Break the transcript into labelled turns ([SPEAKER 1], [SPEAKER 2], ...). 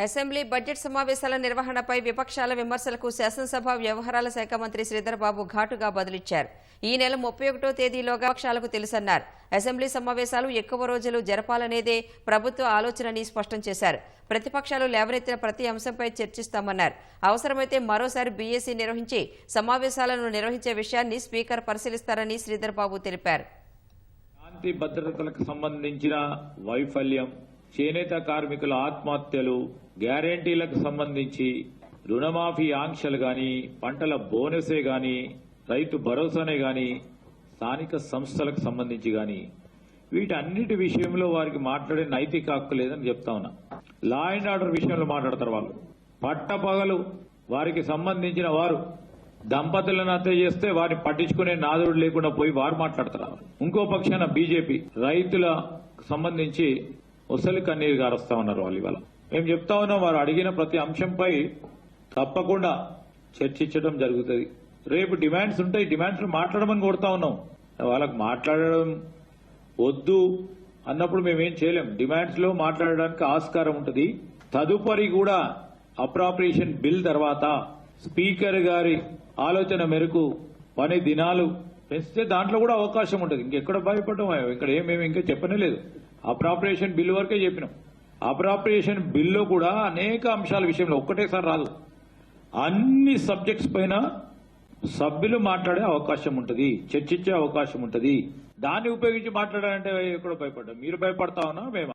[SPEAKER 1] Assembly budget సమావేశాల నిర్వహణపై విపక్షాల విమర్శలకు శాసనసభ వ్యవహారాల శాఖ మంత్రి శ్రీధర్ బాబు ఘాటుగా బదులిచ్చారు. ఈ నెల 31వ తేదీలోగా విపక్షాలకు తెలుసన్నారు. అసెంబ్లీ సమావేశాలు ఎక్కువ రోజులు జరపాలనేదే ప్రభుత్వ ఆలోచనని స్పష్టం చేశారు. ప్రతిపక్షాలు లేవనెత్తిన ప్రతి అంశంపై చర్చిస్తామన్నారు. అవసరమైతే మరోసారి బీఏసీ నిర్వహించి సమావేశాలను నిర్వహించే విషయాన్ని స్పీకర్ పరిశీలిస్తారని శ్రీధర్ బాబు తెలిపారు.
[SPEAKER 2] శాంతి భద్రతలకు సంబంధించిన వైఫల్యం, చేనేత కార్మికుల ఆత్మహత్యలు, గ్యారంటీలకు సంబంధించి రుణమాఫీ ఆంక్షలు గాని, పంటల బోనసే గాని, రైతు భరోసానే గాని, స్థానిక సంస్థలకు సంబంధించి గాని వీటన్నిటి విషయంలో వారికి మాట్లాడే నైతిక హక్కు లేదని చెప్తా ఉన్నా. లా అండ్ ఆర్డర్ విషయంలో మాట్లాడతారు వాళ్ళు. పట్టపగలు వారికి సంబంధించిన వారు దంపతులను హత్య చేస్తే వారిని పట్టించుకునే నాదుడు లేకుండా పోయి వారు మాట్లాడతారు. ఇంకో పక్షాన బీజేపీ రైతులకు సంబంధించి ఒసలి కన్నీరు గారుస్తా ఉన్నారు వాళ్ళు. ఇవాళ మేము చెప్తా ఉన్నాం, వారు అడిగిన ప్రతి అంశంపై తప్పకుండా చర్చించడం జరుగుతుంది. రేపు డిమాండ్స్ ఉంటాయి, డిమాండ్స్ మాట్లాడమని కోరుతా ఉన్నాం. వాళ్ళకు మాట్లాడడం వద్దు అన్నప్పుడు మేమేం చేయలేం. డిమాండ్స్ లో మాట్లాడడానికి ఆస్కారం ఉంటుంది. తదుపరి కూడా అప్రాప్రియేషన్ బిల్ తర్వాత స్పీకర్ గారి ఆలోచన మేరకు పని దినాలు పెంచితే దాంట్లో కూడా అవకాశం ఉంటుంది. ఇంకెక్కడ భయపడడం, ఇక్కడ మేము ఇంకా చెప్పనే లేదు. అప్రాప్రియేషన్ బిల్ వరకే చెప్పినాం. అప్రాప్రియేషన్ బిల్లో కూడా అనేక అంశాల విషయంలో ఒక్కటేసారి రాదు. అన్ని సబ్జెక్ట్స్ పైన సభ్యులు మాట్లాడే అవకాశం ఉంటుంది, చర్చించే అవకాశం ఉంటుంది. దాన్ని ఉపయోగించి మాట్లాడాలంటే ఎక్కడో భయపడ్డాం. మీరు భయపడతా ఉన్నా మేము